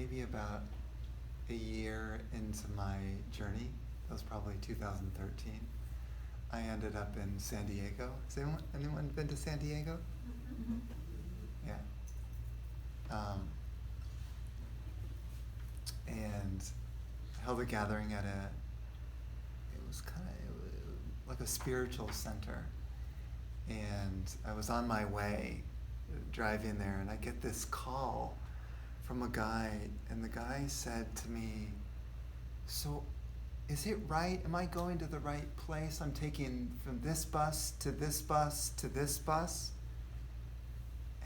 maybe about a year into my journey. That was probably 2013. I ended up in San Diego. Has anyone been to San Diego? Mm-hmm. Yeah. And I held a gathering at it was like a spiritual center. And I was on my way, driving there, and I get this call from a guy, and the guy said to me, "So, is it right? Am I going to the right place? I'm taking from this bus to this bus to this bus."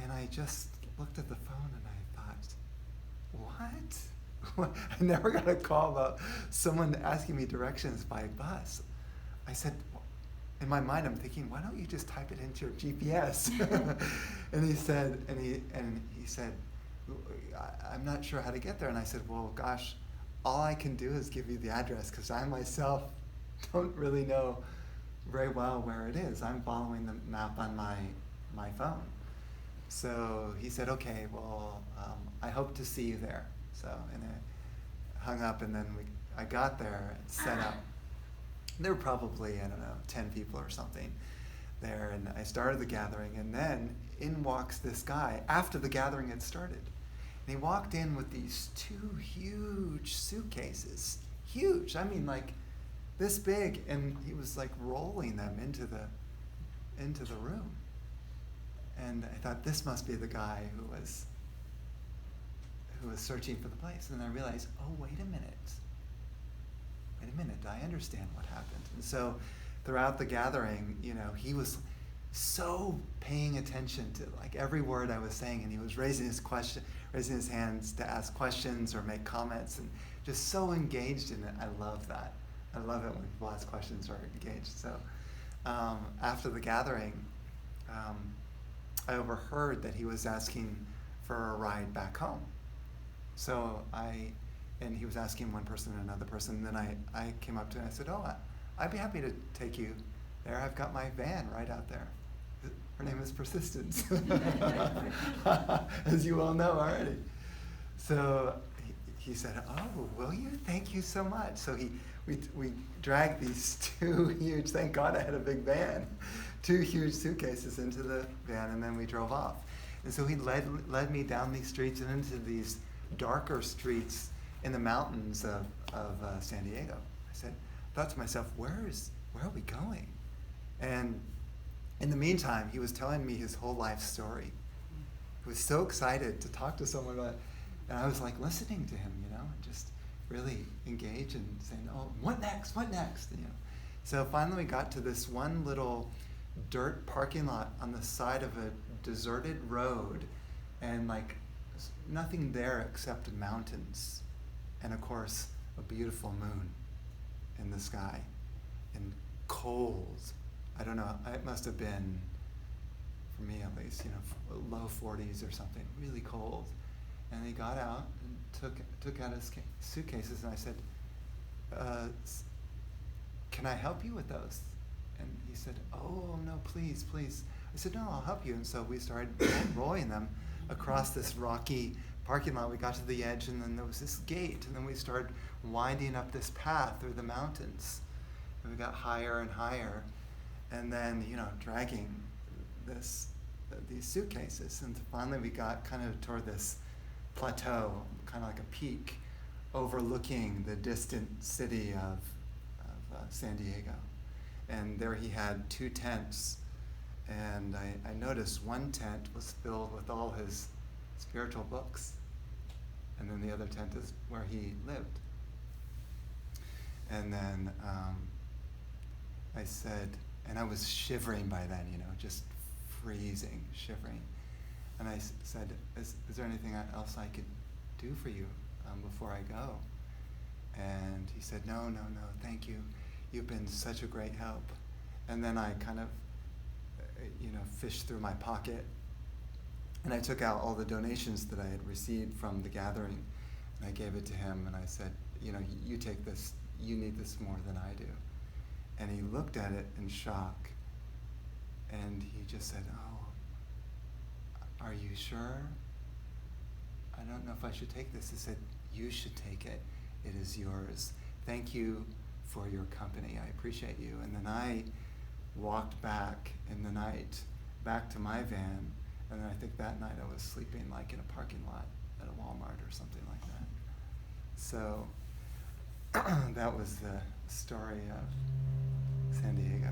And I just looked at the phone and I thought, what? I never got a call about someone asking me directions by bus. I said, in my mind, I'm thinking, why don't you just type it into your GPS? And he said, I'm not sure how to get there. And I said, well, gosh, all I can do is give you the address, because I myself don't really know very well where it is. I'm following the map on my phone. So he said, okay, well, I hope to see you there. So, and I hung up, and then I got there and set up. There were probably, 10 people or something there, and I started the gathering, and then in walks this guy after the gathering had started. And he walked in with these 2 huge suitcases. Huge, I mean like this big, and he was like rolling them into the room. And I thought, this must be the guy who was searching for the place. And I realized, oh, wait a minute, I understand what happened. And so throughout the gathering, he was so paying attention to like every word I was saying, and he was raising his hands to ask questions or make comments, and just so engaged in it. I love that. I love it when people ask questions or are engaged. So after the gathering, I overheard that he was asking for a ride back home. So and he was asking one person and another person, and then I came up to him and I said, oh, I'd be happy to take you there. I've got my van right out there. Her name is Persistence, as you all know already. So he said, oh, will you? Thank you so much. So we dragged these 2 huge, thank God I had a big van, 2 huge suitcases into the van, and then we drove off. And so he led me down these streets and into these darker streets in the mountains of San Diego. I thought to myself, where are we going? And in the meantime, he was telling me his whole life story. He was so excited to talk to someone about it. And I was like listening to him, and just really engaged and saying, oh, what next? So finally we got to this one little dirt parking lot on the side of a deserted road, and like nothing there except mountains, and of course a beautiful moon in the sky, and cold. I don't know, it must have been, for me at least, low 40s or something, really cold. And he got out and took out his suitcases, and I said, can I help you with those? And he said, oh, no, please. I said, no, I'll help you. And so we started rolling them across this rocky parking lot. We got to the edge, and then there was this gate, and then we started winding up this path through the mountains. And we got higher and higher, and then, dragging these suitcases. And finally we got kind of toward this plateau, kind of like a peak, overlooking the distant city of San Diego. And there he had 2 tents, and I noticed one tent was filled with all his spiritual books, and then the other tent is where he lived. And then I said, and I was shivering by then, just freezing, shivering. And I said, is there anything else I could do for you before I go? And he said, no, thank you. You've been such a great help. And then I kind of, fished through my pocket, and I took out all the donations that I had received from the gathering, and I gave it to him, and I said, you take this, you need this more than I do. And he looked at it in shock, and he just said, oh, are you sure? I I don't know if I should take this. He said, you should take it. It is yours. Thank you for your company. I appreciate you. And then I walked back in the night, back to my van, and then I think that night I was sleeping like in a parking lot at a Walmart or something like that. So that was the story of San Diego.